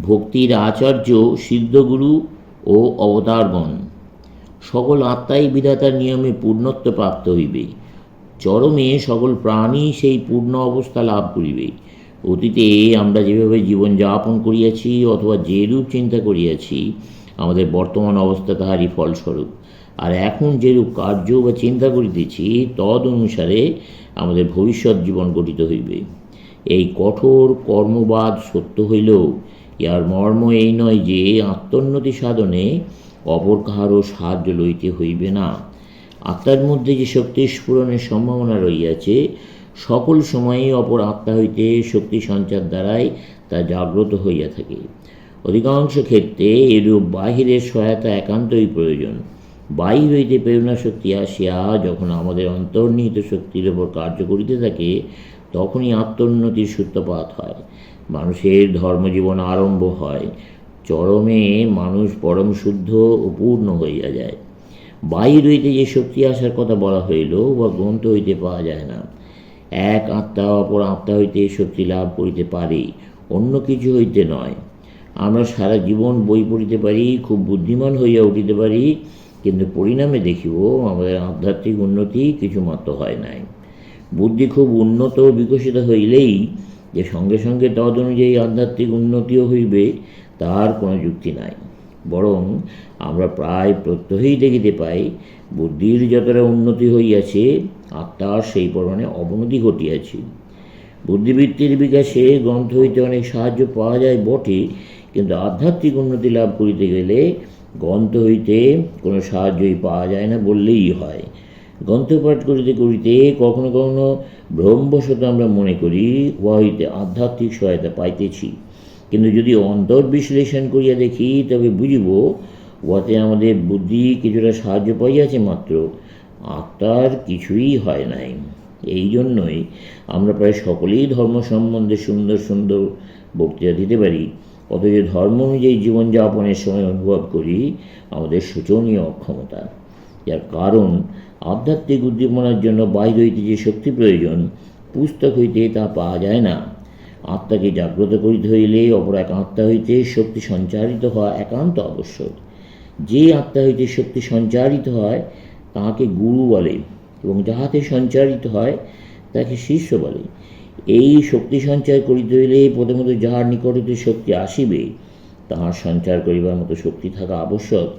ভক্তির আচার্য সিদ্ধগুরু ও অবতারগণ সকল আত্মাই বিধাতার নিয়মে পূর্ণত্ব প্রাপ্ত হইবে। চরমে সকল প্রাণী সেই পূর্ণ অবস্থা লাভ করিবে। অতীতে আমরা যেভাবে জীবনযাপন করিয়াছি অথবা যেরূপ চিন্তা করিয়াছি, আমাদের বর্তমান অবস্থা তাহারই ফলস্বরূপ। আর এখন যেরূপ কার্য বা চিন্তা করিতেছি, তদ অনুসারে আমাদের ভবিষ্যৎ জীবন গঠিত হইবে। এই কঠোর কর্মবাদ সত্য হইলেও ইহার মর্ম এই নয় যে আত্মোন্নতি সাধনে অপর কাহারও সাহায্য লইতে হইবে না। আত্মার মধ্যে যে শক্তি স্ফুরণের সম্ভাবনা রহিয়াছে, সকল সময়েই অপর আত্মা হইতে শক্তি সঞ্চার দ্বারাই তা জাগ্রত হইয়া থাকে। অধিকাংশ ক্ষেত্রে এরূপ বাহিরের সহায়তা একান্তই প্রয়োজন। বাহির হইতে প্রেরণা শক্তি আসিয়া যখন আমাদের অন্তর্নিহিত শক্তির ওপর কার্য করিতে থাকে, তখনই আত্মোন্নতির সূত্রপাত হয়, মানুষের ধর্মজীবন আরম্ভ হয়। চরমে মানুষ পরম শুদ্ধ ও পূর্ণ হইয়া যায়। বাহির হইতে যে শক্তি আসার কথা বলা হইল বা গ্রন্থ হইতে পাওয়া যায় না। এক আত্মা অপর আত্মা হইতে শক্তি লাভ করিতে পারে, অন্য কিছু হইতে নয়। আমরা সারা জীবন বই পড়িতে পারি, খুব বুদ্ধিমান হইয়া উঠিতে পারি, কিন্তু পরিণামে দেখিব আমাদের আধ্যাত্মিক উন্নতি কিছুমাত্র হয় নাই। বুদ্ধি খুব উন্নত ও বিকশিত হইলেই যে সঙ্গে সঙ্গে তদ অনুযায়ী আধ্যাত্মিক উন্নতিও হইবে, তার কোনো যুক্তি নাই। বরং আমরা প্রায় প্রত্যহই দেখিতে পাই, বুদ্ধির যতটা উন্নতি হইয়াছে, আত্মার সেই পরিমাণে অবনতি ঘটিয়াছে। বুদ্ধিবৃত্তির বিকাশে গ্রন্থ হইতে অনেক সাহায্য পাওয়া যায় বটে, কিন্তু আধ্যাত্মিক উন্নতি লাভ করিতে গেলে গ্রন্থ হইতে কোনো সাহায্যই পাওয়া যায় না বললেই হয়। গ্রন্থপাঠ করিতে করিতে কখনো কখনো ভ্রমবশত আমরা মনে করি উহা হইতে আধ্যাত্মিক সহায়তা পাইতেছি, কিন্তু যদি অন্তর বিশ্লেষণ করিয়া দেখি তবে বুঝিব উহাতে আমাদের বুদ্ধি কিছুটা সাহায্য পাইয়াছে মাত্র, আত্মার কিছুই হয় নাই। এই জন্যই আমরা প্রায় সকলেই ধর্ম সম্বন্ধে সুন্দর সুন্দর বক্তৃতা দিতে পারি, অথচ ধর্ম অনুযায়ী জীবনযাপনের সময় অনুভব করি আমাদের শোচনীয় অক্ষমতা। যার কারণ আধ্যাত্মিক উদ্দীপনার জন্য বাইরে হইতে যে শক্তি প্রয়োজন, পুস্তক হইতে তা পাওয়া যায় না। আত্মাকে জাগ্রত করিতে হইলে অপর এক আত্মা হইতে শক্তি সঞ্চারিত হওয়া একান্ত আবশ্যক। যে আত্মা হইতে শক্তি সঞ্চারিত হয় তাহাকে গুরু বলে, এবং যাহাতে সঞ্চারিত হয় তাকে শিষ্য বলে। এই শক্তি সঞ্চার করিতে হইলে প্রথমত যাহার নিকট হইতে শক্তি আসিবে তাহার সঞ্চার করিবার মতো শক্তি থাকা আবশ্যক।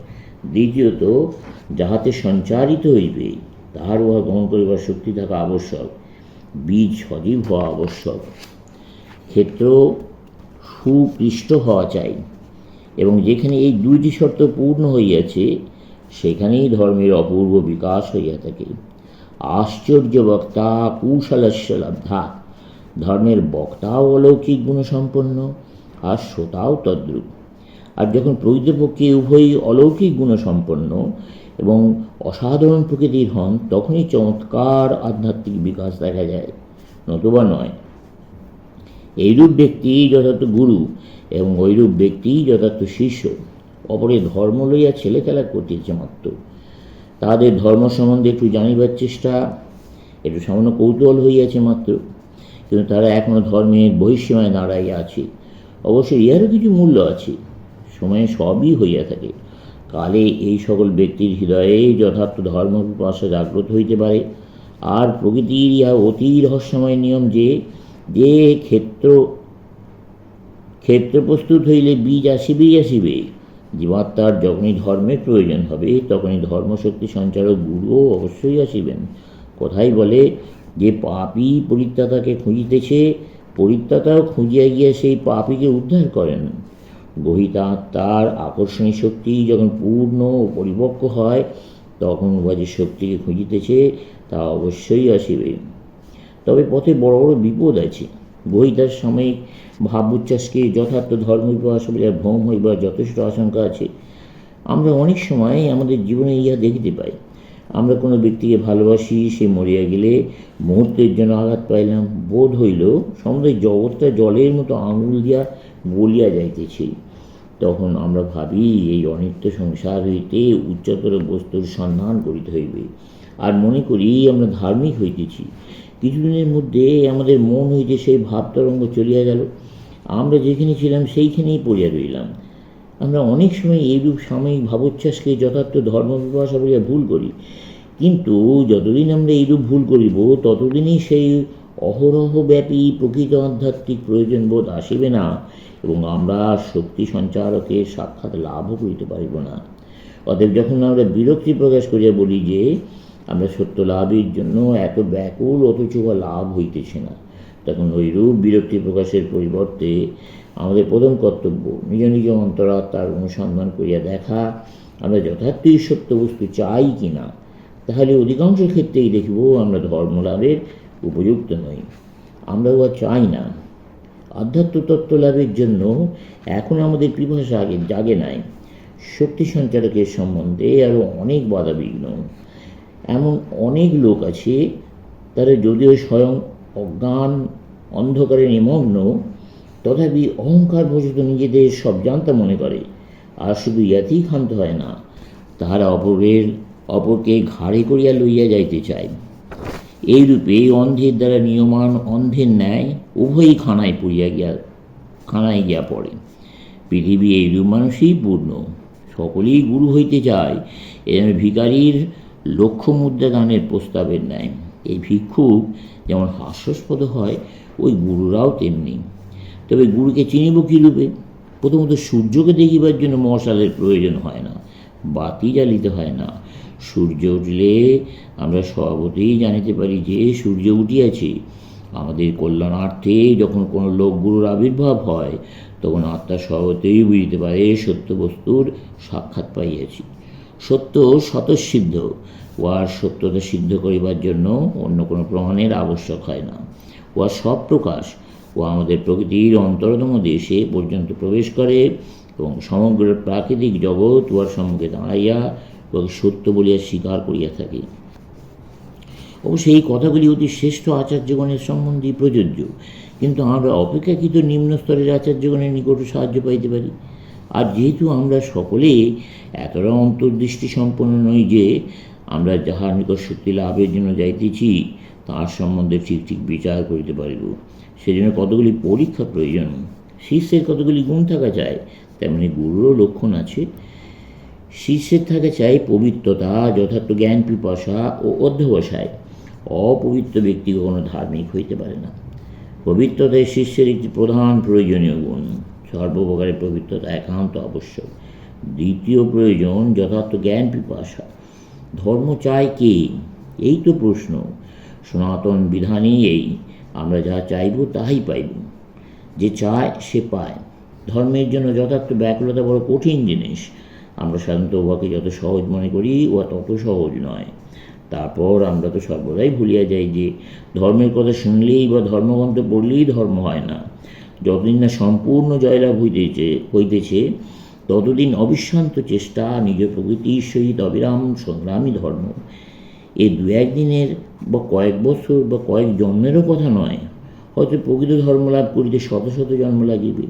দ্বিতীয়ত, যাহাতে সঞ্চারিত হইবে তাহার উহা গ্রহণ করিবার শক্তি থাকা আবশ্যক। বীজ সজীব হওয়া আবশ্যক। ক্ষেত্র সুপৃষ্ট হওয়া চাই, এবং যেখানে এই দুইটি শর্ত পূর্ণ হইয়াছে সেখানেই ধর্মের অপূর্ব বিকাশ হইয়া থাকে। আশ্চর্য বক্তা কুশলস্য লব্ধা। ধর্মের বক্তাও অলৌকিক গুণসম্পন্ন আর শ্রোতাও তদ্রূপ। আর যখন প্রকৃতপক্ষে উভয়ই অলৌকিক গুণসম্পন্ন এবং অসাধারণ প্রকৃতির হন, তখনই চমৎকার আধ্যাত্মিক বিকাশ দেখা যায়, নতুবা নয়। এইরূপ ব্যক্তি যথার্থ গুরু এবং ঐরূপ ব্যক্তি যথার্থ শিষ্য। অপরের ধর্ম লইয়া ছেলে খেলা করতেছে মাত্র। তাহাদের ধর্ম সম্বন্ধে একটু জানিবার চেষ্টা, একটু সামান্য কৌতূহল হইয়াছে মাত্র, কিন্তু তারা এখনও ধর্মের বহিঃসীমায় দাঁড়াইয়া আছে। অবশ্যই ইহারও কিছু মূল্য আছে। সময়ে সবই হইয়া থাকে। কালে এই সকল ব্যক্তির হৃদয়ে যথার্থ ধর্ম পিপাসা জাগ্রত হইতে পারে। আর প্রকৃতির ইহা অতি রহস্যময় নিয়ম যে যে ক্ষেত্র প্রস্তুত হইলে বীজ আসিবেই আসিবে। জীবাত্মার যখনই ধর্মের প্রয়োজন হবে তখনই ধর্মশক্তি সঞ্চারক গুরুও অবশ্যই আসিবেন। কথাই বলে, যে পাপী পরিত্রাতাকে খুঁজিতেছে, পরিত্রাতাও খুঁজিয়া গিয়া সেই পাপীকে উদ্ধার করেন। গহিতা আত্মার আকর্ষণী শক্তি যখন পূর্ণ ও পরিপক্ক হয়, তখন উহা যে শক্তিকে খুঁজিতেছে তা অবশ্যই আসিবে। তবে পথে বড় বড় বিপদ আছে। গহিতার সাময়িক ভাব উচ্ছ্বাসকে যথার্থ ধর্ম বিকাশ বলিয়া ভ্রম হইবার যথেষ্ট আশঙ্কা আছে। আমরা অনেক সময় আমাদের জীবনে ইহা দেখিতে পাই। আমরা কোনো ব্যক্তিকে ভালোবাসি, সে মরিয়া গেলে মুহূর্তের জন্য আঘাত পাইলাম, বোধ হইল সমুদ্রের জগৎটা জলের মতো আঙুল দিয়া গলিয়া যাইতেছে। তখন আমরা ভাবি এই অনিত্য সংসার হইতে উচ্চতর বস্তুর সন্ধান করিতে হইবে, আর মনে করি আমরা ধার্মিক হইতেছি। কিছুদিনের মধ্যে আমাদের মন হইতে সেই ভাবতরঙ্গ চলিয়া গেল। আমরা যেখানে ছিলাম সেইখানেই পড়িয়া রইলাম। আমরা অনেক সময় এইরূপ সাময়িক ভাবোচ্ছ্বাসকে যথার্থ ধর্মবিভাষা বলিয়া ভুল করি, কিন্তু যতদিন আমরা এইরূপ ভুল করিব ততদিনই সেই অহরহব্যাপী প্রকৃত আধ্যাত্মিক প্রয়োজনবোধ আসিবে না, এবং আমরা শক্তি সঞ্চারকের সাক্ষাৎ লাভও করিতে পারিব না। অতএব যখন আমরা বিরক্তি প্রকাশ করিয়া বলি যে আমরা সত্য লাভের জন্য এত ব্যাকুল অথচ বা লাভ হইতেছে না, তখন ওইরূপ বিরক্তি প্রকাশের পরিবর্তে আমাদের প্রথম কর্তব্য নিজ নিজ অন্তরাত্মার অনুসন্ধান করিয়া দেখা আমরা যথার্থই সত্য বস্তু চাই কি না। তাহলে অধিকাংশ ক্ষেত্রেই দেখিব আমরা ধর্মলাভের উপযুক্ত নই, আমরা উহা চাই না। আধ্যাত্ম তত্ত্ব লাভের জন্য এখন আমাদের পিপাসা আগে জাগে নাই। শক্তি সঞ্চারকের সম্বন্ধে আরও অনেক বাধাবিঘ্ন। এমন অনেক লোক আছে, তারা যদিও স্বয়ং অজ্ঞান অন্ধকারে নিমগ্ন, তথাপি অহংকারবশত নিজেদের সব জানতা মনে করে। আর শুধু ইয়াতেই ক্ষান্ত হয় না, তাহারা অপরকে ঘাড়ে করিয়া লইয়া যাইতে চায়। এইরূপে অন্ধের দ্বারা নিয়মান অন্ধের ন্যায় উভয়ই খানায় গিয়া পড়ে। পৃথিবী এইরূপ মানুষই পূর্ণ। সকলেই গুরু হইতে চায়, এজন্য ভিখারির লক্ষ মুদ্রা দানের প্রস্তাবের ন্যায়। এই ভিক্ষুক যেমন হাস্যাস্পদ হয়, ওই গুরুরাও তেমনি। তবে গুরুকে চিনিব কী রূপে? প্রথমত সূর্যকে দেখিবার জন্য মশালের প্রয়োজন হয় না, বাতি জ্বালিতে হয় না। সূর্য উঠলে আমরা স্বভাবতেই জানিতে পারি যে সূর্য উঠিয়াছে। আমাদের কল্যাণার্থে যখন কোনো লোক গুরুর আবির্ভাব হয়, তখন আত্মা স্বভাবতেই বুঝিতে পারে সত্য বস্তুর সাক্ষাৎ পাইয়াছি। সত্য স্বতঃসিদ্ধ, উহার সত্যতা সিদ্ধ করিবার জন্য অন্য কোনো প্রমাণের আবশ্যক হয় না। উহা সব প্রকাশ, ও আমাদের প্রকৃতির অন্তরতম দেশে পর্যন্ত প্রবেশ করে, এবং সমগ্র প্রাকৃতিক জগৎ উহার সম্মুখে দাঁড়াইয়া উহাকে সত্য বলিয়া স্বীকার করিয়া থাকে। অবশ্য এই কথাগুলি অতি শ্রেষ্ঠ আচার্যগণের সম্বন্ধেই প্রযোজ্য, কিন্তু আমরা অপেক্ষাকৃত নিম্ন স্তরের আচার্যগণের নিকটও সাহায্য পাইতে পারি। আর যেহেতু আমরা সকলে এতটা অন্তর্দৃষ্টি সম্পন্ন নই যে আমরা যাহার নিকট শক্তি লাভের জন্য যাইতেছি তার সম্বন্ধে ঠিক ঠিক বিচার করিতে পারিব, সেজন্য কতগুলি পরীক্ষা প্রয়োজন। শিষ্যের কতগুলি গুণ থাকা চাই, তেমনি গুরুরও লক্ষণ আছে। শিষ্যের থাকা চাই পবিত্রতা, যথার্থ জ্ঞান পিপাসা ও অধ্যবসায়। অপবিত্র ব্যক্তি কখনো ধার্মিক হইতে পারে না। পবিত্রতাই শিষ্যের একটি প্রধান প্রয়োজনীয় গুণ। সর্বপ্রকারের পবিত্রতা একান্ত আবশ্যক। দ্বিতীয় প্রয়োজন যথার্থ জ্ঞান পিপাসা। ধর্ম চায় কে? এই তো প্রশ্ন। সনাতন বিধানই এই, আমরা যা চাইব তাহাই পাইব। যে চায় সে পায়। ধর্মের জন্য যথার্থ ব্যাকুলতা বড় কঠিন জিনিস। আমরা সাধারণত উহাকে যত সহজ মনে করি, উহা তত সহজ নয়। তারপর আমরা তো সর্বদাই ভুলিয়া যাই যে ধর্মের কথা শুনলেই বা ধর্মগ্রন্থ পড়লেই ধর্ম হয় না। যতদিন না সম্পূর্ণ জয়লাভ হইতেছে ততদিন অবিশ্রান্ত চেষ্টা নিজ প্রকৃতির সহিত অবিরাম সংগ্রামী ধর্ম। এ দু একদিনের বা কয়েক বছর বা কয়েক জন্মেরও কথা নয়। হয়তো প্রকৃত ধর্মলাভ করিতে শত শত জন্ম লাগিবে।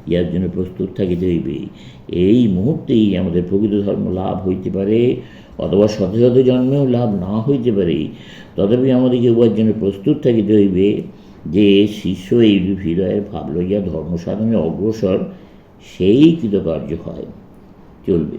ইহার জন্য প্রস্তুত থাকিতে হইবে। এই মুহূর্তেই আমাদের প্রকৃত ধর্ম লাভ হইতে পারে, অথবা শত শত জন্মেও লাভ না হইতে পারে। তথাপি আমাদেরকে উহার জন্য প্রস্তুত থাকিতে হইবে যে শিষ্য এই হৃদয়ের ভাব লইয়া ধর্ম সাধনে অগ্রসর, সেই কৃতকার্য হয়, চলবে।